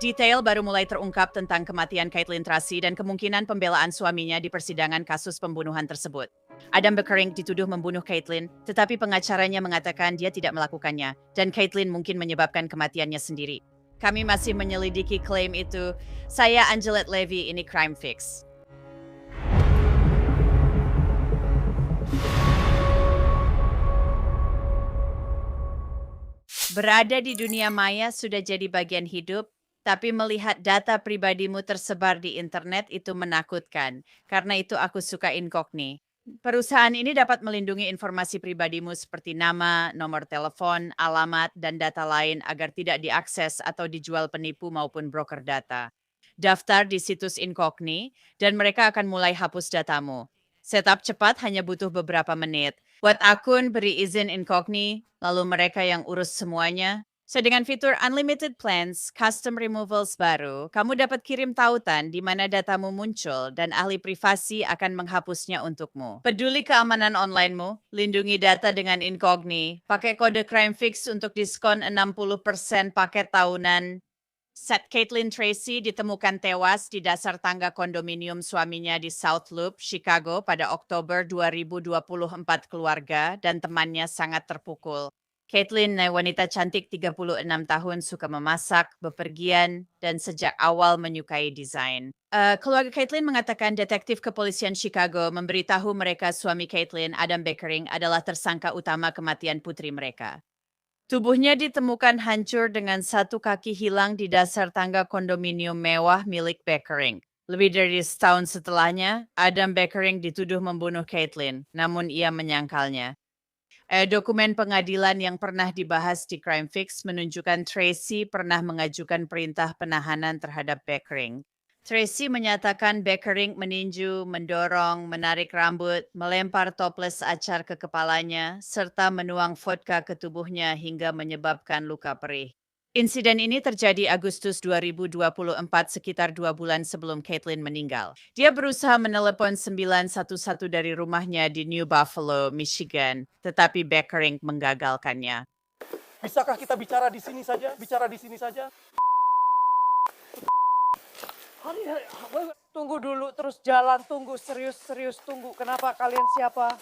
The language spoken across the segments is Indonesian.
Detail baru mulai terungkap tentang kematian Caitlin Tracy dan kemungkinan pembelaan suaminya di persidangan kasus pembunuhan tersebut. Adam Beckering dituduh membunuh Caitlin, tetapi pengacaranya mengatakan dia tidak melakukannya, dan Caitlin mungkin menyebabkan kematiannya sendiri. Kami masih menyelidiki klaim itu. Saya Angelette Levy, ini Crime Fix. Berada di dunia maya sudah jadi bagian hidup, tapi melihat data pribadimu tersebar di internet itu menakutkan. Karena itu aku suka Incogni. Perusahaan ini dapat melindungi informasi pribadimu seperti nama, nomor telepon, alamat, dan data lain agar tidak diakses atau dijual penipu maupun broker data. Daftar di situs Incogni, dan mereka akan mulai hapus datamu. Setup cepat hanya butuh beberapa menit. Buat akun, beri izin Incogni, lalu mereka yang urus semuanya. Dengan fitur Unlimited Plans, Custom Removals baru, kamu dapat kirim tautan di mana datamu muncul dan ahli privasi akan menghapusnya untukmu. Peduli keamanan onlinemu, lindungi data dengan Incogni, pakai kode Crime Fix untuk diskon 60% paket tahunan. Caitlin Tracy ditemukan tewas di dasar tangga kondominium suaminya di South Loop, Chicago pada Oktober 2024. Keluarga dan temannya sangat terpukul. Caitlin, wanita cantik 36 tahun, suka memasak, bepergian, dan sejak awal menyukai desain. Keluarga Caitlin mengatakan detektif kepolisian Chicago memberitahu mereka suami Caitlin, Adam Beckering, adalah tersangka utama kematian putri mereka. Tubuhnya ditemukan hancur dengan satu kaki hilang di dasar tangga kondominium mewah milik Beckering. Lebih dari setahun setelahnya, Adam Beckering dituduh membunuh Caitlin, namun ia menyangkalnya. Dokumen pengadilan yang pernah dibahas di Crime Fix menunjukkan Tracy pernah mengajukan perintah penahanan terhadap Beckering. Tracy menyatakan Beckering meninju, mendorong, menarik rambut, melempar toples acar ke kepalanya, serta menuang vodka ke tubuhnya hingga menyebabkan luka perih. Insiden ini terjadi Agustus 2024, sekitar 2 bulan sebelum Caitlin meninggal. Dia berusaha menelepon 911 dari rumahnya di New Buffalo, Michigan, tetapi Beckering menggagalkannya. Bisakah kita bicara di sini saja? Bicara di sini saja? Tunggu dulu, terus jalan, tunggu, serius, tunggu. Kenapa kalian siapa?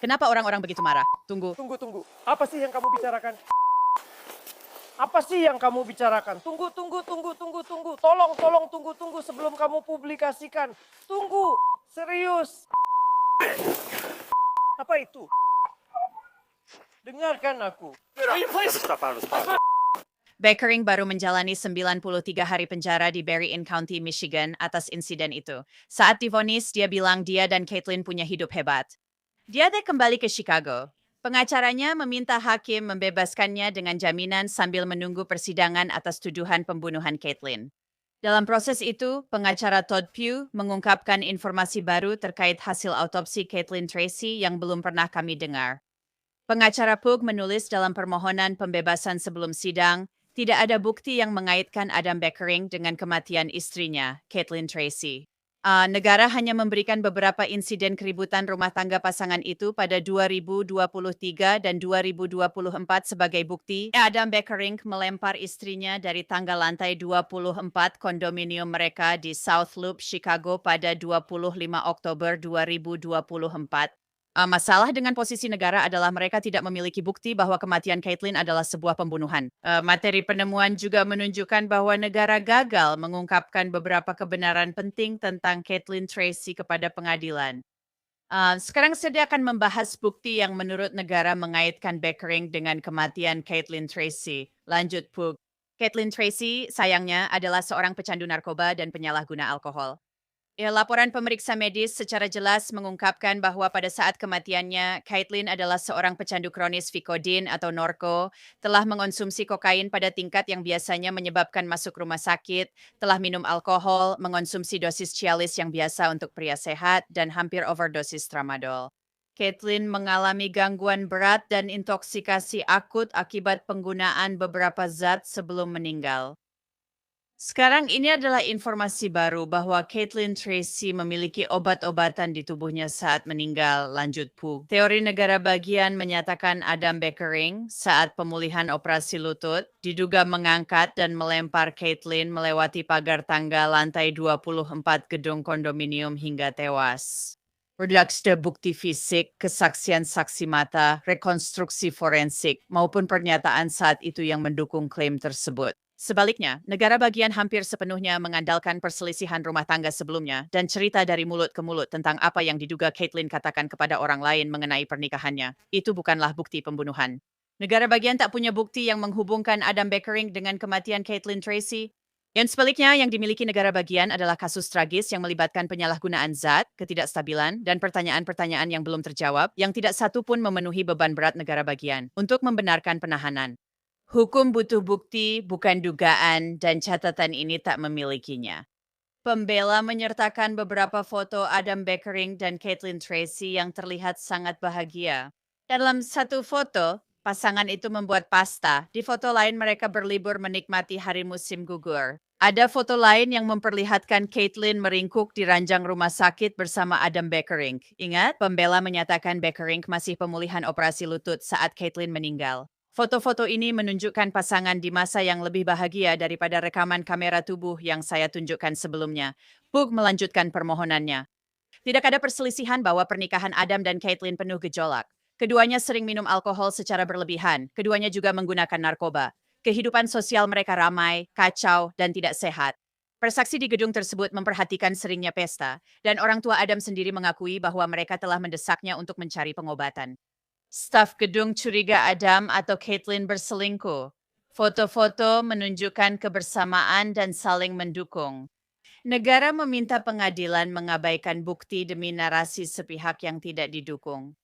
Kenapa orang-orang begitu marah? Tunggu. Tunggu. Apa sih yang kamu bicarakan? Apa sih yang kamu bicarakan? Tunggu. Tolong, tunggu sebelum kamu publikasikan. Tunggu, serius. Apa itu? Dengarkan aku. Beckering baru menjalani 93 hari penjara di Berrien County, Michigan atas insiden itu. Saat divonis, dia bilang dia dan Caitlin punya hidup hebat. Dia kembali ke Chicago. Pengacaranya meminta hakim membebaskannya dengan jaminan sambil menunggu persidangan atas tuduhan pembunuhan Caitlin. Dalam proses itu, pengacara Todd Pugh mengungkapkan informasi baru terkait hasil autopsi Caitlin Tracy yang belum pernah kami dengar. Pengacara Pugh menulis dalam permohonan pembebasan sebelum sidang, tidak ada bukti yang mengaitkan Adam Beckering dengan kematian istrinya, Caitlin Tracy. Negara hanya memberikan beberapa insiden keributan rumah tangga pasangan itu pada 2023 dan 2024 sebagai bukti. Adam Beckering melempar istrinya dari tangga lantai 24 kondominium mereka di South Loop, Chicago pada 25 Oktober 2024. Masalah dengan posisi negara adalah mereka tidak memiliki bukti bahwa kematian Caitlin adalah sebuah pembunuhan. Materi penemuan juga menunjukkan bahwa negara gagal mengungkapkan beberapa kebenaran penting tentang Caitlin Tracy kepada pengadilan. Sekarang saya akan membahas bukti yang menurut negara mengaitkan Beckering dengan kematian Caitlin Tracy. Lanjut, Pug. Caitlin Tracy, sayangnya, adalah seorang pecandu narkoba dan penyalahguna alkohol. Laporan pemeriksa medis secara jelas mengungkapkan bahwa pada saat kematiannya, Caitlin adalah seorang pecandu kronis Vicodin atau Norco, telah mengonsumsi kokain pada tingkat yang biasanya menyebabkan masuk rumah sakit, telah minum alkohol, mengonsumsi dosis Cialis yang biasa untuk pria sehat, dan hampir overdosis tramadol. Caitlin mengalami gangguan berat dan intoksikasi akut akibat penggunaan beberapa zat sebelum meninggal. Sekarang ini adalah informasi baru bahwa Caitlin Tracy memiliki obat-obatan di tubuhnya saat meninggal, lanjut Pug. Teori negara bagian menyatakan Adam Beckering saat pemulihan operasi lutut diduga mengangkat dan melempar Caitlin melewati pagar tangga lantai 24 gedung kondominium hingga tewas. Redaksi bukti fisik, kesaksian saksi mata, rekonstruksi forensik, maupun pernyataan saat itu yang mendukung klaim tersebut. Sebaliknya, negara bagian hampir sepenuhnya mengandalkan perselisihan rumah tangga sebelumnya dan cerita dari mulut ke mulut tentang apa yang diduga Caitlin katakan kepada orang lain mengenai pernikahannya. Itu bukanlah bukti pembunuhan. Negara bagian tak punya bukti yang menghubungkan Adam Beckering dengan kematian Caitlin Tracy. Yang sebaliknya, yang dimiliki negara bagian adalah kasus tragis yang melibatkan penyalahgunaan zat, ketidakstabilan, dan pertanyaan-pertanyaan yang belum terjawab, yang tidak satu pun memenuhi beban berat negara bagian untuk membenarkan penahanan. Hukum butuh bukti, bukan dugaan, dan catatan ini tak memilikinya. Pembela menyertakan beberapa foto Adam Beckering dan Caitlin Tracy yang terlihat sangat bahagia. Dalam satu foto, pasangan itu membuat pasta. Di foto lain mereka berlibur menikmati hari musim gugur. Ada foto lain yang memperlihatkan Caitlin meringkuk di ranjang rumah sakit bersama Adam Beckering. Ingat, pembela menyatakan Beckering masih pemulihan operasi lutut saat Caitlin meninggal. Foto-foto ini menunjukkan pasangan di masa yang lebih bahagia daripada rekaman kamera tubuh yang saya tunjukkan sebelumnya. Pug melanjutkan permohonannya. Tidak ada perselisihan bahwa pernikahan Adam dan Caitlin penuh gejolak. Keduanya sering minum alkohol secara berlebihan. Keduanya juga menggunakan narkoba. Kehidupan sosial mereka ramai, kacau, dan tidak sehat. Persaksi di gedung tersebut memperhatikan seringnya pesta, dan orang tua Adam sendiri mengakui bahwa mereka telah mendesaknya untuk mencari pengobatan. Staf gedung curiga Adam atau Caitlin berselingkuh. Foto-foto menunjukkan kebersamaan dan saling mendukung. Negara meminta pengadilan mengabaikan bukti demi narasi sepihak yang tidak didukung.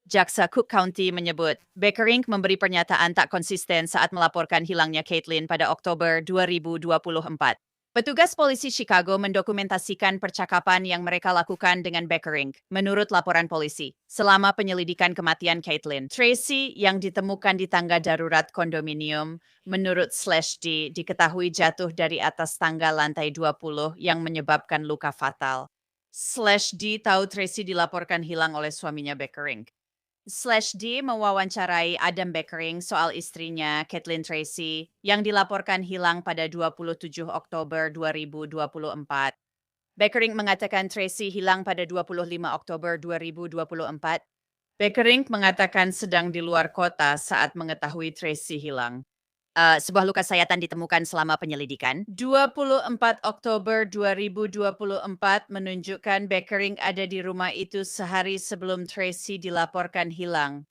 Jaksa Cook County menyebut, Beckering memberi pernyataan tak konsisten saat melaporkan hilangnya Caitlin pada Oktober 2024. Petugas polisi Chicago mendokumentasikan percakapan yang mereka lakukan dengan Beckering, menurut laporan polisi, selama penyelidikan kematian Caitlin. Tracy yang ditemukan di tangga darurat kondominium, menurut /D, diketahui jatuh dari atas tangga lantai 20 yang menyebabkan luka fatal. /D tahu Tracy dilaporkan hilang oleh suaminya Beckering. /D mewawancarai Adam Beckering soal istrinya, Caitlin Tracy, yang dilaporkan hilang pada 27 Oktober 2024. Beckering mengatakan Tracy hilang pada 25 Oktober 2024. Beckering mengatakan sedang di luar kota saat mengetahui Tracy hilang. Sebuah luka sayatan ditemukan selama penyelidikan. 24 Oktober 2024 menunjukkan Beckering ada di rumah itu sehari sebelum Tracy dilaporkan hilang.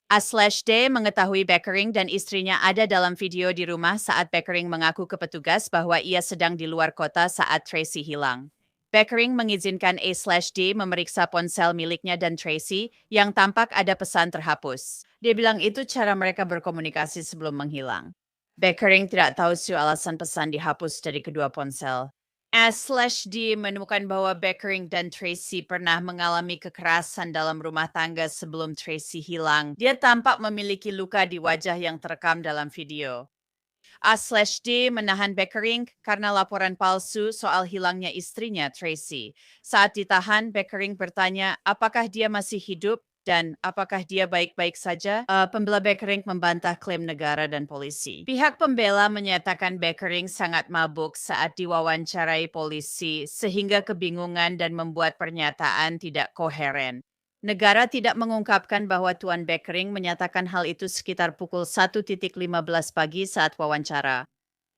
A/D mengetahui Beckering dan istrinya ada dalam video di rumah saat Beckering mengaku ke petugas bahwa ia sedang di luar kota saat Tracy hilang. Beckering mengizinkan A/D memeriksa ponsel miliknya dan Tracy yang tampak ada pesan terhapus. Dia bilang itu cara mereka berkomunikasi sebelum menghilang. Beckering tidak tahu alasan pesan dihapus dari kedua ponsel. A/D menemukan bahwa Beckering dan Tracy pernah mengalami kekerasan dalam rumah tangga sebelum Tracy hilang. Dia tampak memiliki luka di wajah yang terekam dalam video. A/D menahan Beckering karena laporan palsu soal hilangnya istrinya Tracy. Saat ditahan, Beckering bertanya apakah dia masih hidup dan apakah dia baik-baik saja? Pembela Beckering membantah klaim negara dan polisi. Pihak pembela menyatakan Beckering sangat mabuk saat diwawancarai polisi sehingga kebingungan dan membuat pernyataan tidak koheren. Negara tidak mengungkapkan bahwa Tuan Beckering menyatakan hal itu sekitar pukul 1.15 pagi saat wawancara.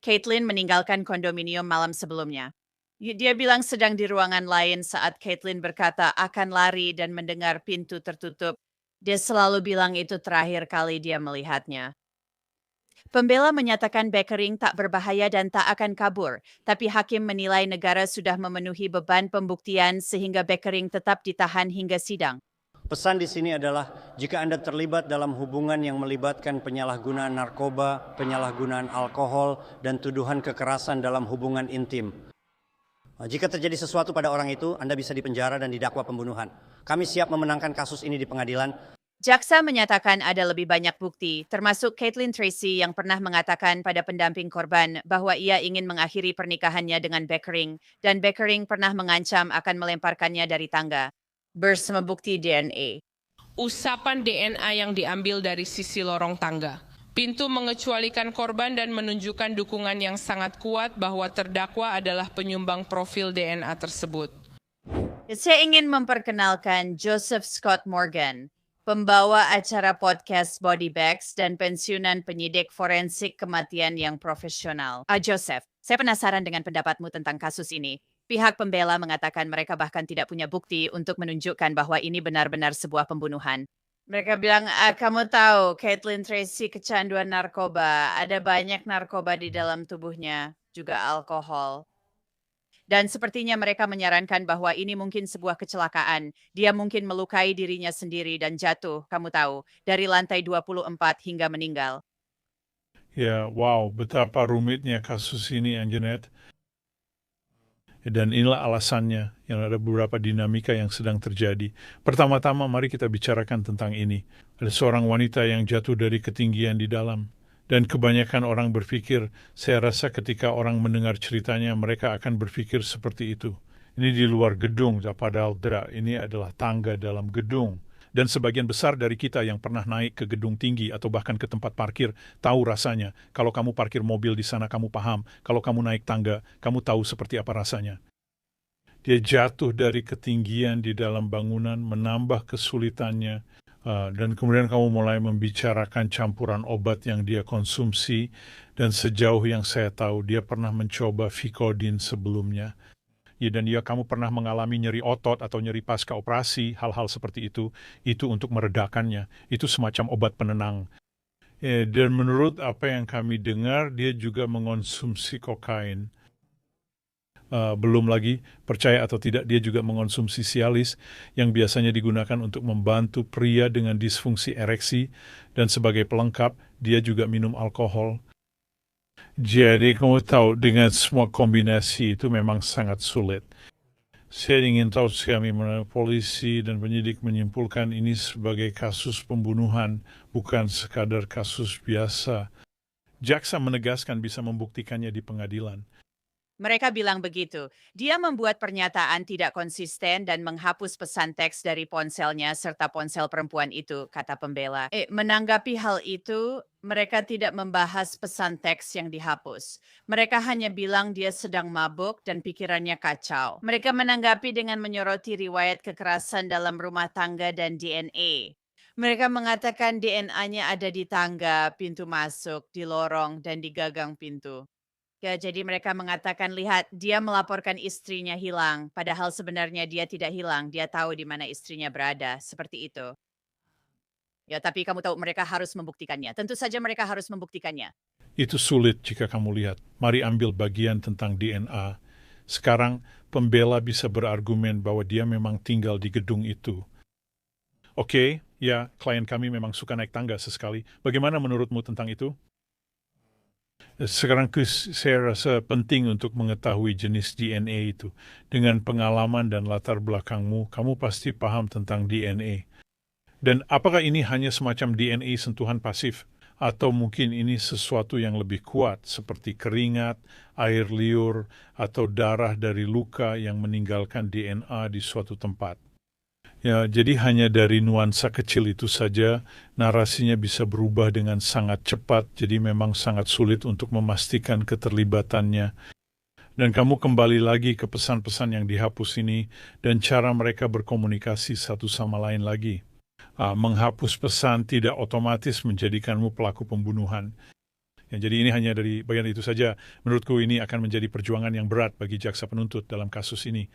Caitlin meninggalkan kondominium malam sebelumnya. Dia bilang sedang di ruangan lain saat Caitlin berkata akan lari dan mendengar pintu tertutup. Dia selalu bilang itu terakhir kali dia melihatnya. Pembela menyatakan Beckering tak berbahaya dan tak akan kabur, tapi hakim menilai negara sudah memenuhi beban pembuktian sehingga Beckering tetap ditahan hingga sidang. Pesan di sini adalah jika Anda terlibat dalam hubungan yang melibatkan penyalahgunaan narkoba, penyalahgunaan alkohol, dan tuduhan kekerasan dalam hubungan intim. Jika terjadi sesuatu pada orang itu, Anda bisa dipenjara dan didakwa pembunuhan. Kami siap memenangkan kasus ini di pengadilan. Jaksa menyatakan ada lebih banyak bukti, termasuk Caitlin Tracy yang pernah mengatakan pada pendamping korban bahwa ia ingin mengakhiri pernikahannya dengan Beckering, dan Beckering pernah mengancam akan melemparkannya dari tangga. Bersama bukti DNA. Usapan DNA yang diambil dari sisi lorong tangga. Pintu mengecualikan korban dan menunjukkan dukungan yang sangat kuat bahwa terdakwa adalah penyumbang profil DNA tersebut. Saya ingin memperkenalkan Joseph Scott Morgan, pembawa acara podcast Body Bags dan pensiunan penyidik forensik kematian yang profesional. Joseph, saya penasaran dengan pendapatmu tentang kasus ini. Pihak pembela mengatakan mereka bahkan tidak punya bukti untuk menunjukkan bahwa ini benar-benar sebuah pembunuhan. Mereka bilang, kamu tahu, Caitlin Tracy kecanduan narkoba. Ada banyak narkoba di dalam tubuhnya, juga alkohol. Dan sepertinya mereka menyarankan bahwa ini mungkin sebuah kecelakaan. Dia mungkin melukai dirinya sendiri dan jatuh, kamu tahu, dari lantai 24 hingga meninggal. Ya, wow, betapa rumitnya kasus ini, Anjanette. Dan inilah alasannya, yang ada beberapa dinamika yang sedang terjadi. Pertama-tama, mari kita bicarakan tentang ini. Ada seorang wanita yang jatuh dari ketinggian di dalam. Dan kebanyakan orang berpikir, saya rasa ketika orang mendengar ceritanya, mereka akan berpikir seperti itu. Ini di luar gedung, padahal tidak. Ini adalah tangga dalam gedung. Dan sebagian besar dari kita yang pernah naik ke gedung tinggi atau bahkan ke tempat parkir, tahu rasanya. Kalau kamu parkir mobil di sana, kamu paham. Kalau kamu naik tangga, kamu tahu seperti apa rasanya. Dia jatuh dari ketinggian di dalam bangunan, menambah kesulitannya. Dan kemudian kamu mulai membicarakan campuran obat yang dia konsumsi, dan sejauh yang saya tahu dia pernah mencoba Vicodin sebelumnya. Ya, dan kamu pernah mengalami nyeri otot atau nyeri pasca operasi, hal-hal seperti itu untuk meredakannya. Itu semacam obat penenang. Dan menurut apa yang kami dengar, dia juga mengonsumsi kokain. Belum lagi, percaya atau tidak, dia juga mengonsumsi Cialis yang biasanya digunakan untuk membantu pria dengan disfungsi ereksi, dan sebagai pelengkap, dia juga minum alkohol. Jadi kamu tahu, dengan semua kombinasi itu memang sangat sulit. Saya ingin tahu sekali mana polisi dan penyidik menyimpulkan ini sebagai kasus pembunuhan, bukan sekadar kasus biasa. Jaksa menegaskan bisa membuktikannya di pengadilan. Mereka bilang begitu. Dia membuat pernyataan tidak konsisten dan menghapus pesan teks dari ponselnya serta ponsel perempuan itu, kata pembela. Menanggapi hal itu, mereka tidak membahas pesan teks yang dihapus. Mereka hanya bilang dia sedang mabuk dan pikirannya kacau. Mereka menanggapi dengan menyoroti riwayat kekerasan dalam rumah tangga dan DNA. Mereka mengatakan DNA-nya ada di tangga, pintu masuk, di lorong, dan di gagang pintu. Ya, jadi mereka mengatakan, lihat, dia melaporkan istrinya hilang, padahal sebenarnya dia tidak hilang, dia tahu di mana istrinya berada, seperti itu. Ya, tapi kamu tahu mereka harus membuktikannya. Tentu saja mereka harus membuktikannya. Itu sulit jika kamu lihat. Mari ambil bagian tentang DNA. Sekarang, pembela bisa berargumen bahwa dia memang tinggal di gedung itu. Oke, ya, klien kami memang suka naik tangga sesekali. Bagaimana menurutmu tentang itu? Sekarang saya rasa penting untuk mengetahui jenis DNA itu. Dengan pengalaman dan latar belakangmu, kamu pasti paham tentang DNA. Dan apakah ini hanya semacam DNA sentuhan pasif? Atau mungkin ini sesuatu yang lebih kuat, seperti keringat, air liur, atau darah dari luka yang meninggalkan DNA di suatu tempat? Ya, jadi hanya dari nuansa kecil itu saja, narasinya bisa berubah dengan sangat cepat, jadi memang sangat sulit untuk memastikan keterlibatannya. Dan kamu kembali lagi ke pesan-pesan yang dihapus ini, dan cara mereka berkomunikasi satu sama lain lagi. Menghapus pesan tidak otomatis menjadikanmu pelaku pembunuhan. Ya, jadi ini hanya dari bagian itu saja. Menurutku ini akan menjadi perjuangan yang berat bagi jaksa penuntut dalam kasus ini.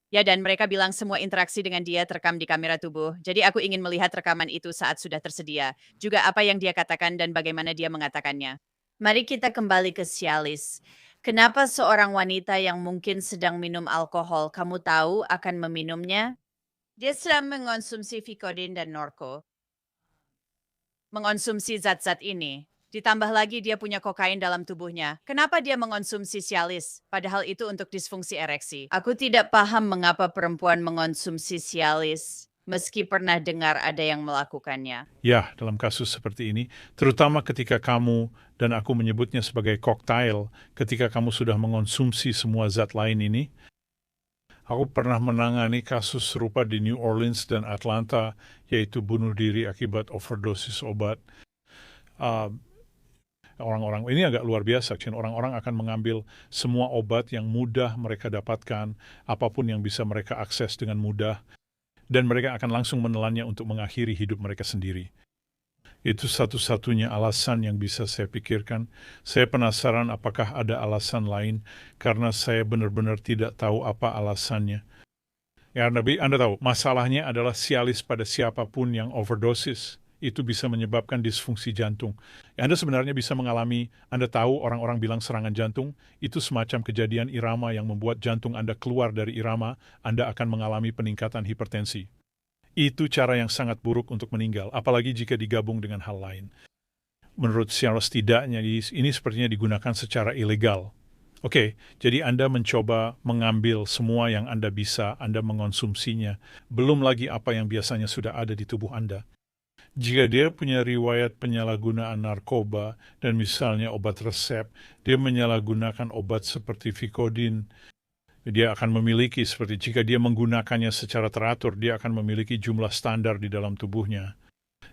Ya, dan mereka bilang semua interaksi dengan dia terekam di kamera tubuh. Jadi aku ingin melihat rekaman itu saat sudah tersedia. Juga apa yang dia katakan dan bagaimana dia mengatakannya. Mari kita kembali ke Cialis. Kenapa seorang wanita yang mungkin sedang minum alkohol, kamu tahu akan meminumnya? Dia sedang mengonsumsi Vicodin dan Norco. Mengonsumsi zat-zat ini. Ditambah lagi dia punya kokain dalam tubuhnya. Kenapa dia mengonsumsi Cialis? Padahal itu untuk disfungsi ereksi. Aku tidak paham mengapa perempuan mengonsumsi Cialis. meski pernah dengar ada yang melakukannya. Ya, dalam kasus seperti ini, terutama ketika kamu dan aku menyebutnya sebagai koktail, ketika kamu sudah mengonsumsi semua zat lain ini, aku pernah menangani kasus serupa di New Orleans dan Atlanta, yaitu bunuh diri akibat overdosis obat. Uh, Orang-orang ini agak luar biasa, orang-orang akan mengambil semua obat yang mudah mereka dapatkan, apapun yang bisa mereka akses dengan mudah, dan mereka akan langsung menelannya untuk mengakhiri hidup mereka sendiri. Itu satu-satunya alasan yang bisa saya pikirkan. Saya penasaran apakah ada alasan lain, karena saya benar-benar tidak tahu apa alasannya. Ya, Anda tahu, masalahnya adalah sialis pada siapapun yang overdosis. Itu bisa menyebabkan disfungsi jantung. Ya, Anda sebenarnya bisa mengalami, Anda tahu orang-orang bilang serangan jantung, itu semacam kejadian irama yang membuat jantung Anda keluar dari irama, Anda akan mengalami peningkatan hipertensi. Itu cara yang sangat buruk untuk meninggal, apalagi jika digabung dengan hal lain. Menurut Charles, tidaknya ini sepertinya digunakan secara ilegal. Oke, jadi Anda mencoba mengambil semua yang Anda bisa, Anda mengonsumsinya, belum lagi apa yang biasanya sudah ada di tubuh Anda. Jika dia punya riwayat penyalahgunaan narkoba dan misalnya obat resep, dia menyalahgunakan obat seperti Vicodin, dia akan memiliki seperti jika dia menggunakannya secara teratur, dia akan memiliki jumlah standar di dalam tubuhnya.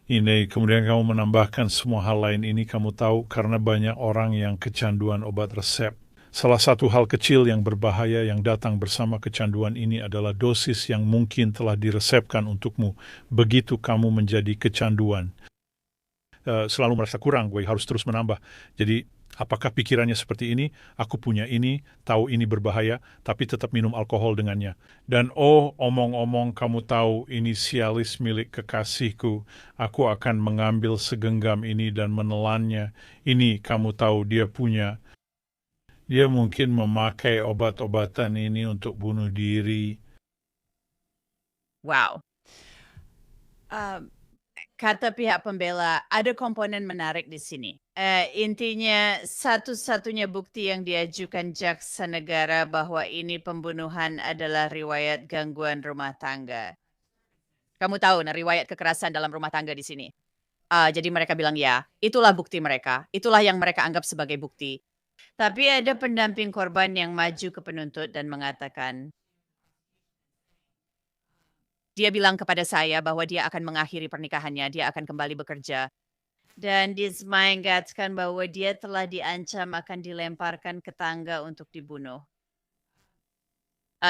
Ini kemudian kamu menambahkan semua hal lain ini, kamu tahu karena banyak orang yang kecanduan obat resep. Salah satu hal kecil yang berbahaya yang datang bersama kecanduan ini adalah dosis yang mungkin telah diresepkan untukmu. Begitu kamu menjadi kecanduan. Selalu merasa kurang, gue harus terus menambah. Jadi, apakah pikirannya seperti ini? Aku punya ini, tahu ini berbahaya, tapi tetap minum alkohol dengannya. Dan omong-omong kamu tahu ini sialis milik kekasihku. Aku akan mengambil segenggam ini dan menelannya. Ini kamu tahu dia punya. Dia mungkin memakai obat-obatan ini untuk bunuh diri. Wow. Kata pihak pembela, ada komponen menarik di sini. Intinya, satu-satunya bukti yang diajukan jaksa negara bahwa ini pembunuhan adalah riwayat gangguan rumah tangga. Kamu tahu, riwayat kekerasan dalam rumah tangga di sini. Jadi mereka bilang ya, itulah bukti mereka. Itulah yang mereka anggap sebagai bukti. Tapi ada pendamping korban yang maju ke penuntut dan mengatakan, dia bilang kepada saya bahwa dia akan mengakhiri pernikahannya, dia akan kembali bekerja. Dan disemangatkan bahwa dia telah diancam akan dilemparkan ke tangga untuk dibunuh.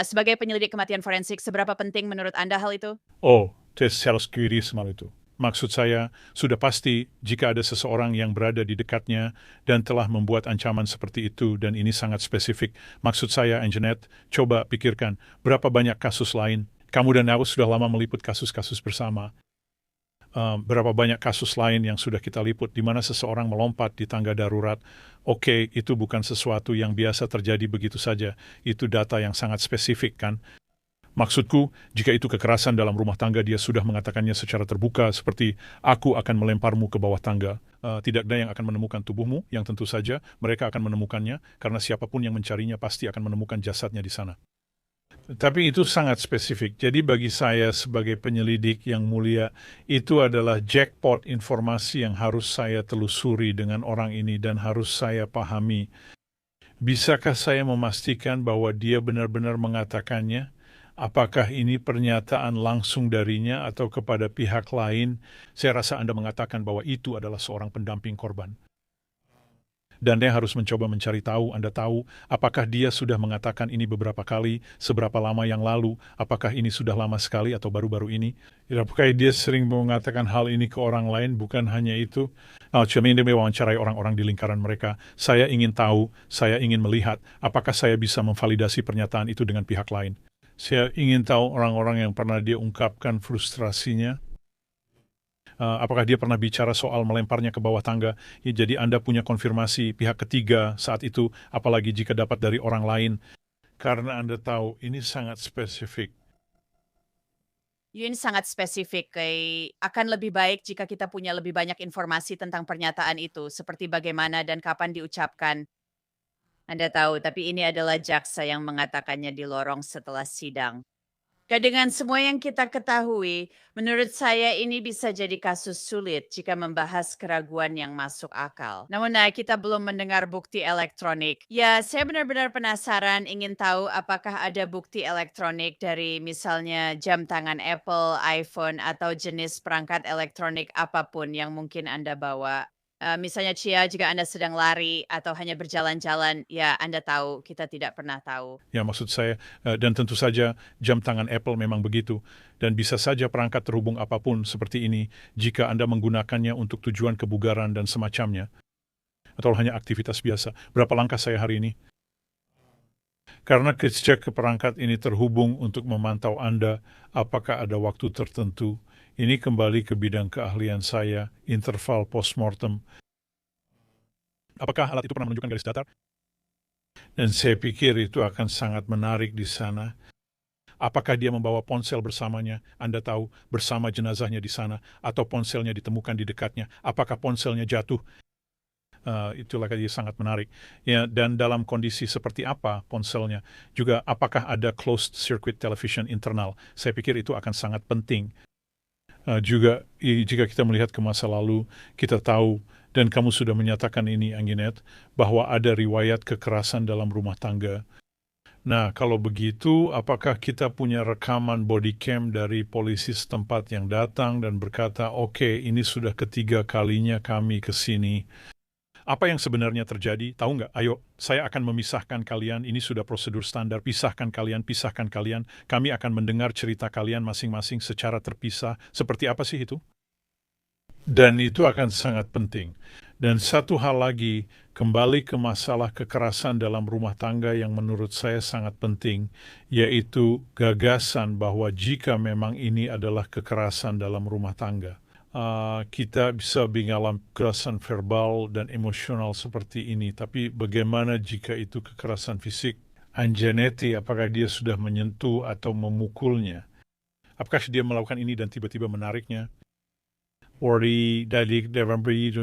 Sebagai penyelidik kematian forensik, seberapa penting menurut Anda hal itu? Tes Charles Quirismal itu. Maksud saya, sudah pasti jika ada seseorang yang berada di dekatnya dan telah membuat ancaman seperti itu dan ini sangat spesifik. Maksud saya, Anjanette, coba pikirkan berapa banyak kasus lain. Kamu dan aku sudah lama meliput kasus-kasus bersama. Berapa banyak kasus lain yang sudah kita liput di mana seseorang melompat di tangga darurat. Oke, itu bukan sesuatu yang biasa terjadi begitu saja. Itu data yang sangat spesifik, kan? Maksudku, jika itu kekerasan dalam rumah tangga, dia sudah mengatakannya secara terbuka seperti, aku akan melemparmu ke bawah tangga. Tidak ada yang akan menemukan tubuhmu, yang tentu saja mereka akan menemukannya, karena siapapun yang mencarinya pasti akan menemukan jasadnya di sana. Tapi itu sangat spesifik. Jadi bagi saya sebagai penyelidik yang mulia, itu adalah jackpot informasi yang harus saya telusuri dengan orang ini dan harus saya pahami. Bisakah saya memastikan bahwa dia benar-benar mengatakannya? Apakah ini pernyataan langsung darinya atau kepada pihak lain? Saya rasa Anda mengatakan bahwa itu adalah seorang pendamping korban. Dan dia harus mencoba mencari tahu, Anda tahu, apakah dia sudah mengatakan ini beberapa kali, seberapa lama yang lalu, apakah ini sudah lama sekali atau baru-baru ini. Apakah dia sering mengatakan hal ini ke orang lain, bukan hanya itu. Cuma dia mewawancarai orang-orang di lingkaran mereka. Saya ingin tahu, saya ingin melihat, apakah saya bisa memvalidasi pernyataan itu dengan pihak lain. Saya ingin tahu orang-orang yang pernah dia ungkapkan frustrasinya. Apakah dia pernah bicara soal melemparnya ke bawah tangga? Ya, jadi Anda punya konfirmasi pihak ketiga saat itu, apalagi jika dapat dari orang lain. Karena Anda tahu, ini sangat spesifik. Ini sangat spesifik. Akan lebih baik jika kita punya lebih banyak informasi tentang pernyataan itu, seperti bagaimana dan kapan diucapkan. Anda tahu, tapi ini adalah jaksa yang mengatakannya di lorong setelah sidang. Dan dengan semua yang kita ketahui, menurut saya ini bisa jadi kasus sulit jika membahas keraguan yang masuk akal. Namun kita belum mendengar bukti elektronik. Ya, saya benar-benar penasaran ingin tahu apakah ada bukti elektronik dari misalnya jam tangan Apple, iPhone, atau jenis perangkat elektronik apapun yang mungkin Anda bawa. Misalnya Chia, jika Anda sedang lari atau hanya berjalan-jalan, ya Anda tahu, kita tidak pernah tahu. Ya, maksud saya, dan tentu saja jam tangan Apple memang begitu. Dan bisa saja perangkat terhubung apapun seperti ini jika Anda menggunakannya untuk tujuan kebugaran dan semacamnya. Atau hanya aktivitas biasa. Berapa langkah saya hari ini? Karena ketika perangkat ini terhubung untuk memantau Anda, apakah ada waktu tertentu? Ini kembali ke bidang keahlian saya, interval postmortem. Apakah alat itu pernah menunjukkan garis datar? Dan saya pikir itu akan sangat menarik di sana. Apakah dia membawa ponsel bersamanya? Anda tahu, bersama jenazahnya di sana, atau ponselnya ditemukan di dekatnya. Apakah ponselnya jatuh? Itulah dia sangat menarik. Ya, dan dalam kondisi seperti apa ponselnya? Juga apakah ada closed circuit television internal? Saya pikir itu akan sangat penting. Juga jika kita melihat ke masa lalu, kita tahu, dan kamu sudah menyatakan ini, Anginette, bahwa ada riwayat kekerasan dalam rumah tangga. Nah, kalau begitu, apakah kita punya rekaman body cam dari polisi setempat yang datang dan berkata, oke, ini sudah ketiga kalinya kami ke sini. Apa yang sebenarnya terjadi? Tahu nggak? Ayo, saya akan memisahkan kalian. Ini sudah prosedur standar. Pisahkan kalian, pisahkan kalian. Kami akan mendengar cerita kalian masing-masing secara terpisah. Seperti apa sih itu? Dan itu akan sangat penting. Dan satu hal lagi, kembali ke masalah kekerasan dalam rumah tangga yang menurut saya sangat penting, yaitu gagasan bahwa jika memang ini adalah kekerasan dalam rumah tangga, kita bisa mengalami kekerasan verbal dan emosional seperti ini. Tapi bagaimana jika itu kekerasan fisik? Anjaneti, apakah dia sudah menyentuh atau memukulnya? Apakah dia melakukan ini dan tiba-tiba menariknya? Dari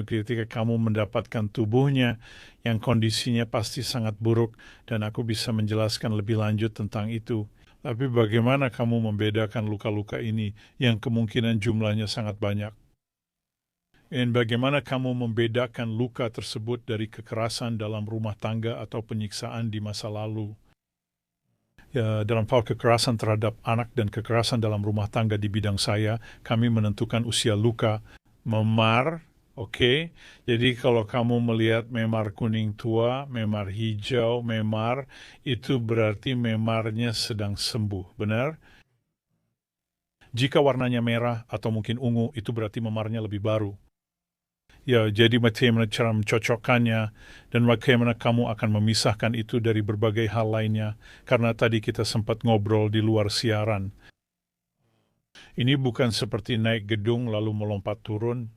ketika kamu mendapatkan tubuhnya yang kondisinya pasti sangat buruk, dan aku bisa menjelaskan lebih lanjut tentang itu. Tapi bagaimana kamu membedakan luka-luka ini yang kemungkinan jumlahnya sangat banyak? Dan bagaimana kamu membedakan luka tersebut dari kekerasan dalam rumah tangga atau penyiksaan di masa lalu? Ya, dalam hal kekerasan terhadap anak dan kekerasan dalam rumah tangga di bidang saya, kami menentukan usia luka. Memar, oke? Jadi kalau kamu melihat memar kuning tua, memar hijau, memar, itu berarti memarnya sedang sembuh, benar? Jika warnanya merah atau mungkin ungu, itu berarti memarnya lebih baru. Ya, jadi bagaimana cara mencocokkannya dan bagaimana kamu akan memisahkan itu dari berbagai hal lainnya, karena tadi kita sempat ngobrol di luar siaran. Ini bukan seperti naik gedung lalu melompat turun.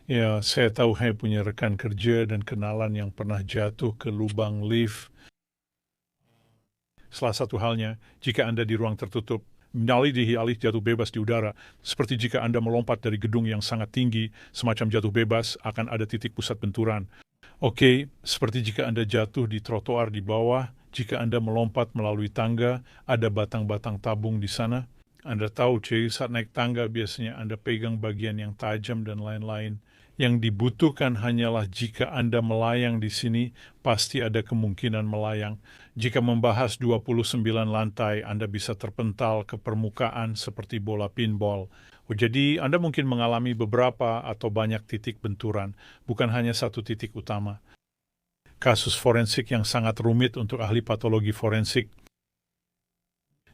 Ya, saya tahu saya punya rekan kerja dan kenalan yang pernah jatuh ke lubang lift. Salah satu halnya, jika Anda di ruang tertutup, alih jatuh bebas di udara, seperti jika Anda melompat dari gedung yang sangat tinggi, semacam jatuh bebas, akan ada titik pusat benturan. Oke, seperti jika Anda jatuh di trotoar di bawah, jika Anda melompat melalui tangga, ada batang-batang tabung di sana. Anda tahu, saat naik tangga biasanya Anda pegang bagian yang tajam dan lain-lain. Yang dibutuhkan hanyalah jika Anda melayang di sini, pasti ada kemungkinan melayang. Jika membahas 29 lantai, Anda bisa terpental ke permukaan seperti bola pinball. Jadi Anda mungkin mengalami beberapa atau banyak titik benturan, bukan hanya satu titik utama. Kasus forensik yang sangat rumit untuk ahli patologi forensik.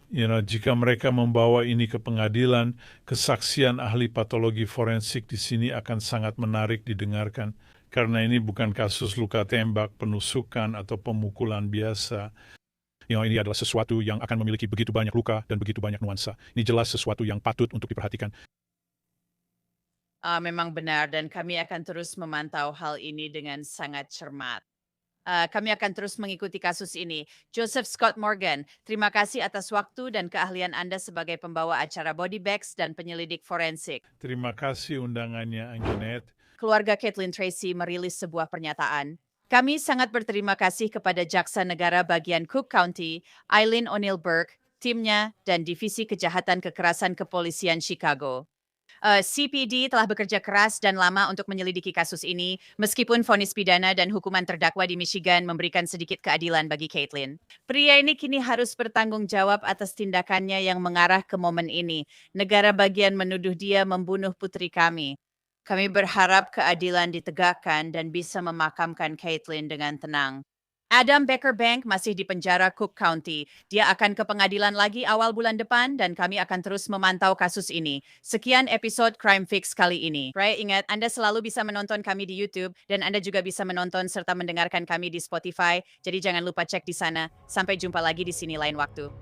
Jika mereka membawa ini ke pengadilan, kesaksian ahli patologi forensik di sini akan sangat menarik didengarkan, karena ini bukan kasus luka tembak, penusukan, atau pemukulan biasa. Ini adalah sesuatu yang akan memiliki begitu banyak luka dan begitu banyak nuansa. Ini jelas sesuatu yang patut untuk diperhatikan. Memang benar, dan kami akan terus memantau hal ini dengan sangat cermat. Kami akan terus mengikuti kasus ini. Joseph Scott Morgan, terima kasih atas waktu dan keahlian Anda sebagai pembawa acara Body Bags dan penyelidik forensik. Terima kasih undangannya, Anginette. Keluarga Caitlin Tracy merilis sebuah pernyataan. Kami sangat berterima kasih kepada Jaksa Negara bagian Cook County, Eileen O'Neill Burke, timnya, dan Divisi Kejahatan Kekerasan Kepolisian Chicago. CPD telah bekerja keras dan lama untuk menyelidiki kasus ini, meskipun vonis pidana dan hukuman terdakwa di Michigan memberikan sedikit keadilan bagi Caitlin. Pria ini kini harus bertanggung jawab atas tindakannya yang mengarah ke momen ini. Negara bagian menuduh dia membunuh putri kami. Kami berharap keadilan ditegakkan dan bisa memakamkan Caitlin dengan tenang. Adam Becker Bank masih di penjara Cook County. Dia akan ke pengadilan lagi awal bulan depan dan kami akan terus memantau kasus ini. Sekian episode Crime Fix kali ini. Pray ingat, Anda selalu bisa menonton kami di YouTube dan Anda juga bisa menonton serta mendengarkan kami di Spotify. Jadi jangan lupa cek di sana. Sampai jumpa lagi di sini lain waktu.